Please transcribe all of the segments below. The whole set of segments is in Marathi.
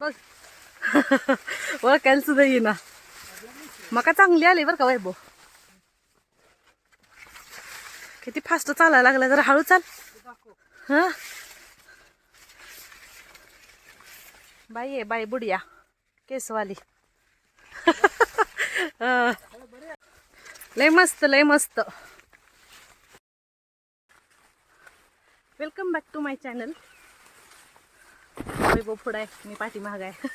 बघ ओळखायला सुद्धा येईना. मका चांगली आली बरं का वैभव. किती फास्ट चालायला लागला. जरा हळू चाल. हा बाई आहे बाई बुडिया केसवाली. लय मस्त लय मस्त. Welcome back to my channel. Vaibhav पुढं आहे मी पाठीमाग आहे.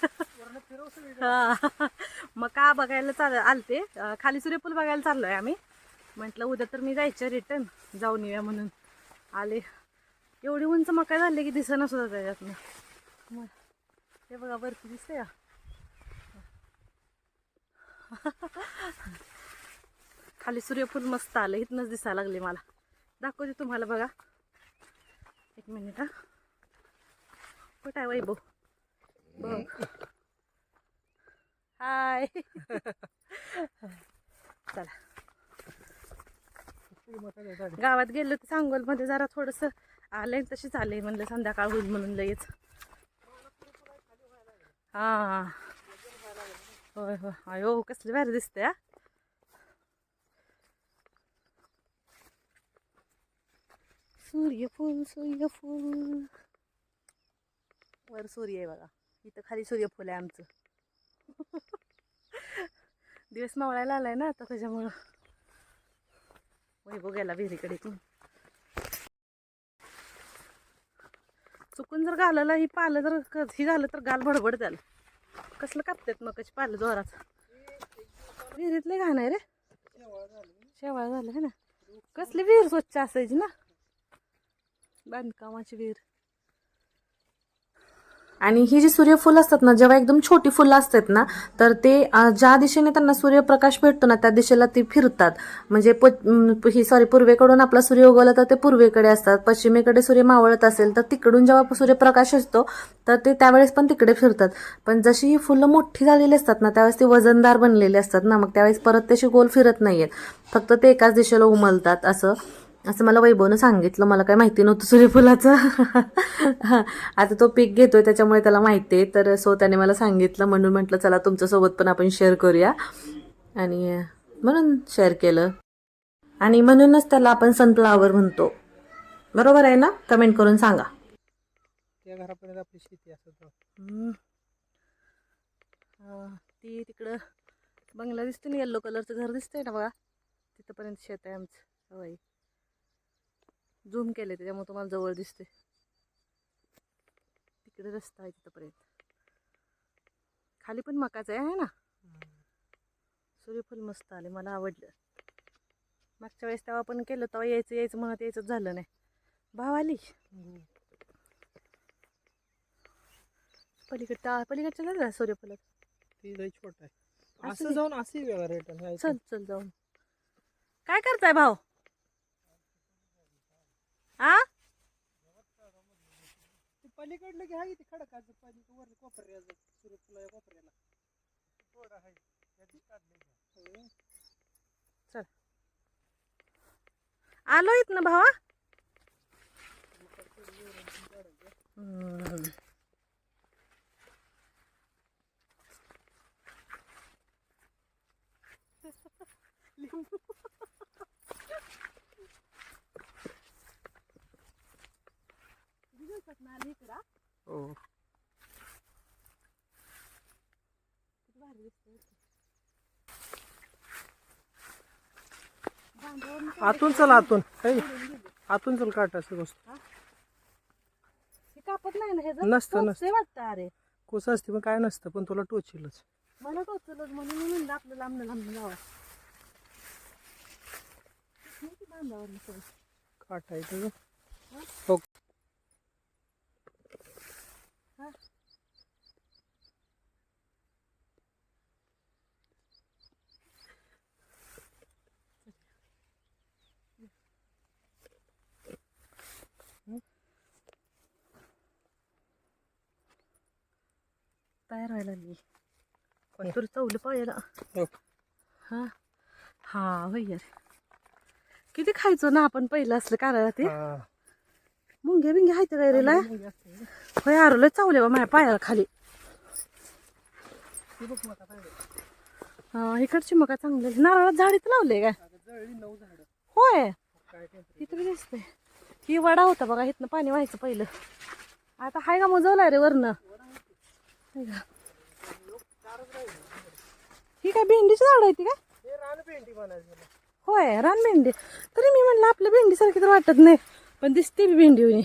मग का बघायला आलते. खाली सूर्यफूल बघायला चाललोय आम्ही. म्हटलं उद्या तर मी जायचं रिटर्न जाऊन येऊया म्हणून आले. एवढी उंच मका झाली की दिसेना सुद्धा त्याच्यातनं. मग हे बघा वरती दिसते का. खाली सूर्यफूल मस्त आलं. इथनच दिसायला लागले मला. दाखवते तुम्हाला बघा. एक मिनिट हा. कुठं आहे वैभव बघ. हाय. चला गावात गेलो तर सांगोल मध्ये जरा थोडस आलंय. तशीच आले म्हणलं संध्याकाळ होईल म्हणून लगेच. हा होय होय. अयो कसली भारी दिसते. हा सूर्यफूल सूर्यफूल. वर सूर्य आहे बघा. इथं खाली सूर्यफूल आहे आमचं. दिवस मावळायला आलाय ना आता त्याच्यामुळं. वैभव गेला विहिरीकडे. चुकून जर गालाला ही पालं जर ही झालं तर गाल भडबड त्याला. कसलं कापतात मग कशी पालं जोरात. विहिरीतले घाण आहे रे. शेवाळ झालं है ना. कसली विहीर स्वच्छ असायची ना. बांधकामाची विहीर. आणि ही जी सूर्यफूल असतात ना, जेव्हा एकदम छोटी फुलं असतात ना, तर ते ज्या दिशेने त्यांना सूर्यप्रकाश भेटतो ना त्या दिशेला ती फिरतात. म्हणजे पूर्वेकडून आपला सूर्य उगवला तर ते पूर्वेकडे असतात. पश्चिमेकडे सूर्य मावळत असेल तर तिकडून जेव्हा सूर्यप्रकाश असतो तर ते त्यावेळेस पण तिकडे फिरतात. पण जशी ही फुलं मोठी झालेली असतात ना त्यावेळेस ती वजनदार बनलेली असतात ना, मग त्यावेळेस परत तशी गोल फिरत नाहीयेत. फक्त ते एकाच दिशेला उमलतात. असं मला वैभवनं सांगितलं. मला काय माहिती नव्हतं सूर्यफुलाचं. आता तो पीक घेतोय त्याच्यामुळे त्याला माहिती आहे. तर त्याने मला सांगितलं म्हणून म्हटलं चला तुमच्यासोबत पण आपण शेअर करूया. आणि म्हणून शेअर केलं. आणि म्हणूनच त्याला आपण सनफ्लावर म्हणतो. बरोबर आहे ना. कमेंट करून सांगा. त्या घरापर्यंत आपली शेती असत. ती तिकडं बंगला दिसते ना. येल्लो कलरचं घर दिसतंय ना बघा. तिथपर्यंत शेत आहे आमचं. होय झूम केले त्याच्यामुळे तुम्हाला जवळ दिसते. तिकडे रस्ता आहे तिथपर्यंत. खाली पण मकाच आहे ना. सूर्यफूल मस्त आले. मला आवडलं. मागच्या वेळेस तेव्हा पण केलं तेव्हा यायचं म्हणत यायचंच झालं नाही. भाव आली पलीकडच्या झालं सूर्यफुलात. ती लई छोट आहे. असं जाऊन असे वेगळा रेट आहे. चल चल जाऊन. काय करताय भाऊ. आ पलीकडलं की आहे ती खडकाचं पाणी वर कोपऱ्याचं सूर्यफुला कोपऱ्याला थोडं आहे. चल आलो इथं ना भावा. हो आतून चल आतून आतून चल काट असं गोष्ट कापत नाही ना. हे नसतं वाटतं. अरे कोस असते पण काय नसतं. पण तुला टोचीलच. मला टोचलच म्हणून मी म्हणलं आपलं लांब लांब जावं. काट आहे तुझं. हो तयार व्हायला लागली. कोणतरी चवलं पाहिजे. हा हा होय यार. किती खायचो ना आपण पहिलं असलं करायला. ते मुंग्या बिंग्या हायत काय रेला. होय आरोला चावले बा माझ्या पायाला खाली. ती बघ मका पाहिजे. इकडची मका चांगली नारळात झाड इथं लावले काय अगं जळली 9 झाडं. होय काय टेम्परेचर. इथं बी दिसतंय ही वडा होता बघा इथनं पाणी व्हायचं पहिलं आता हाय का मोजवलाय रे वरनं हाय का? ही काय भेंडीची झाड आहे ती काय हे रान भेंडी म्हणायचं. होय रान भेंडी तरी मी म्हणलं आपल्या भेंडीसारखी तर वाटत नाही पण दिसते बी भेंडी होई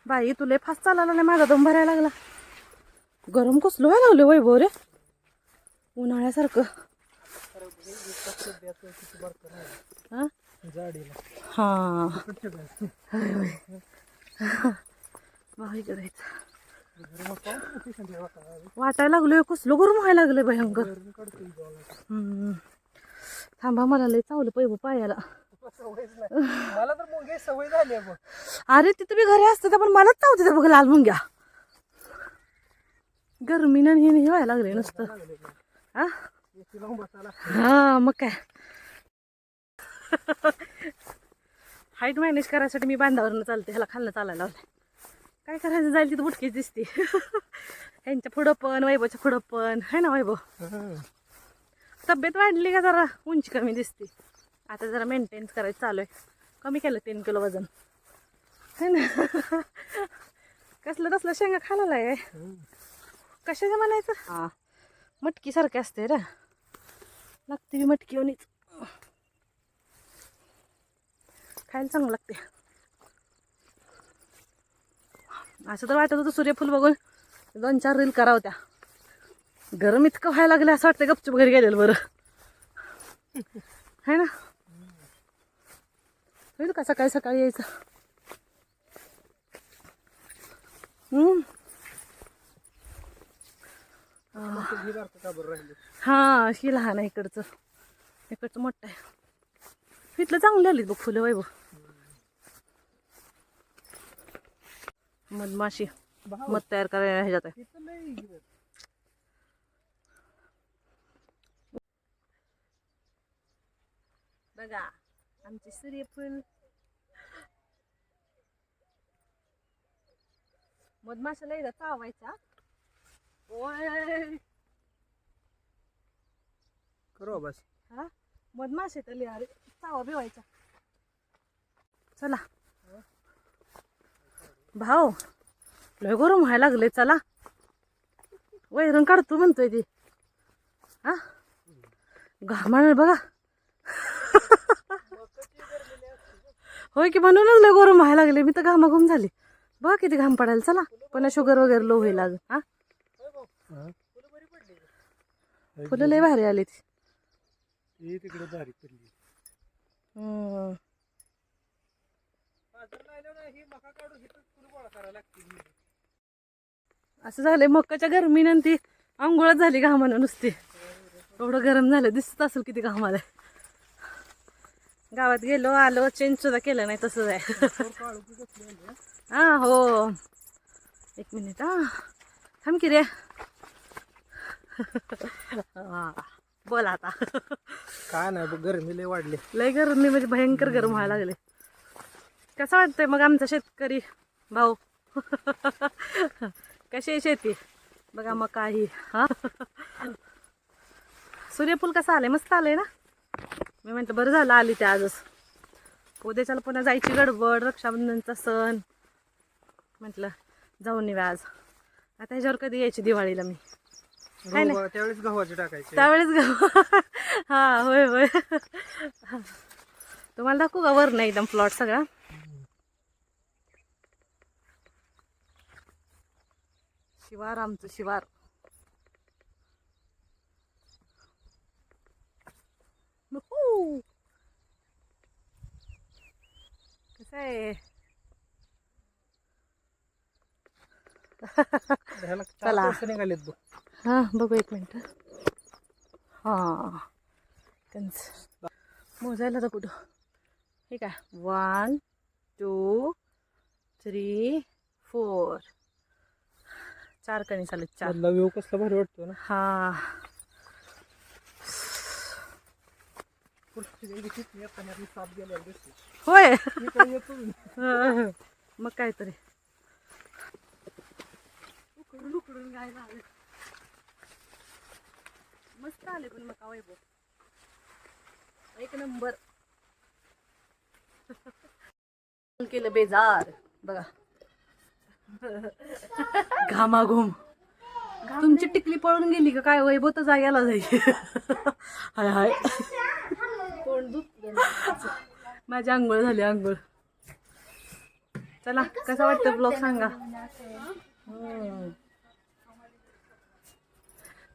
बाई तुला फास्ट चालायला नाही माझा दम भरायला लागला गरम कसलं व्हायला लागलं वैभव रे उन्हाळ्यासारखं हा जाडीला हा कुठच्या बाहेर. बाई करायचं मग पाऊस किती थंडी वाटायला. वाटायला लागलोय कसलं गरम व्हायला लागलंय भयंकर घरून काढतो इथं आला. हम्म. थांबा मला लय चावलं पैबू पायाला सवयच नाही. मला तर मुंगे सवय झाली आहे बघ. अरे तिथं बी घरी असतं पण मलाच चावते त्या बघ लाल मुंग्या गरमीनं हे व्हायला लागले नुसतं हा AC लावून बसायला. हा मग काय हाईट मॅनेज करायसाठी मी बांधावरनं चालते ह्याला खाल्लं चालायला लावलंय काय करायचं जाईल तिथं बुटकीच दिसते ह्यांच्या पुढं पण वैभवच्या पुढं पण है ना वैभव तब्येत वाढली का जरा उंची कमी दिसते आता जरा मेंटेन्स करायचं चालू आहे कमी केलं 3 किलो वजन है ना कसलं तसलं शेंगा खायला आहे कशाचं म्हणायचं हा मटकी सारखे असते रे लागते बी मटकी ओनीच खायला चांगलं लागते असं तर वाटत होतं सूर्यफूल बघून 2-4 रील करावं त्या गरम इतकं व्हायला लागलं असं वाटतं गपचूप घरी गेलेलं बरं है ना होईल का सकाळी सकाळी यायचं ही बारकं का बरं राहिली. हा ही लहान आहे इकडचं मोठं आहे इथलं चांगली आली बघ फुलं वैभव मधमाशी मध तयार करायला ह्याच्यात आहे तिथं लई ही बघ. बघा आमचे सूर्यफूल मधमाशाला एकदा चावायचा ओय करू बस. हा मधमाशे तर अरे चावा भिवायचा चला भाऊ लय गरम व्हायला लागले चला वैरण काढतो म्हणतोय ती हा घामाने बघा होय की म्हणूनच लय गरम व्हायला लागले मी तर घामाघूम झाली बघा किती घाम पडायला चला पण शुगर वगैरे लो होईल अजून हा फुलं लय भारी आली ती ही तिकडे बारीक पडली. ही मका काढू ही तर गोळा करायला लागते. असं झालंय मक्काच्या गरमीनं ती आंघोळच झाली घामानं नुसती एवढं गरम झालं दिसत असेल किती घाम आलाय गावात गेलो आलो चेंज सुद्धा केलं नाही तसंच आहे हा हो 1 मिनिट हा थांब की रे बोल आता काय नाही बघ गरमी लय वाढली. लय गरमी म्हणजे भयंकर गरम व्हायला लागले कसं वाटतंय मग आमचा शेतकरी भाऊ कशी आहे शेती बघा मग काही हा सूर्यफूल कसं आलंय मस्त आलंय ना मी म्हटलं बरं झालं आली ते आजच उद्याच्याला पुन्हा जायची गडबड रक्षाबंधनचा सण म्हटलं जाऊन येऊ आज आता ह्याच्यावर कधी यायची दिवाळीला मी त्यावेळेस गव्हाचे टाकायचे. त्यावेळेस गहू हा होय होय तुम्हाला दाखवू का वर नाही एकदम प्लॉट सगळा शिवार आमचं शिवार कसं आहे चला. निघालेत बघ. हा बघू 1 मिनिट हा कंस मोजायला तर कुठं हे काय 1 2 3 4 4 कणी चालत 4 व्ह्यू कसला भारी वाटतो ना. हा होय मग काहीतरी उकडून उकडून काय झालं. मस्त आले पण मका वैभव एक नंबर. केलं बेजार बघा. घामाघूम. तुमची टिकली पळून गेली का काय? वैभव तर जाग्याला जाईल. हाय हाय. माझी आंघोळ झाली आंघोळ. चला कसा वाटतं ब्लॉग सांगा.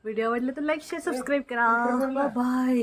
व्हिडिओ आवडले तर लाईक शेअर सबस्क्राईब करा. बाय.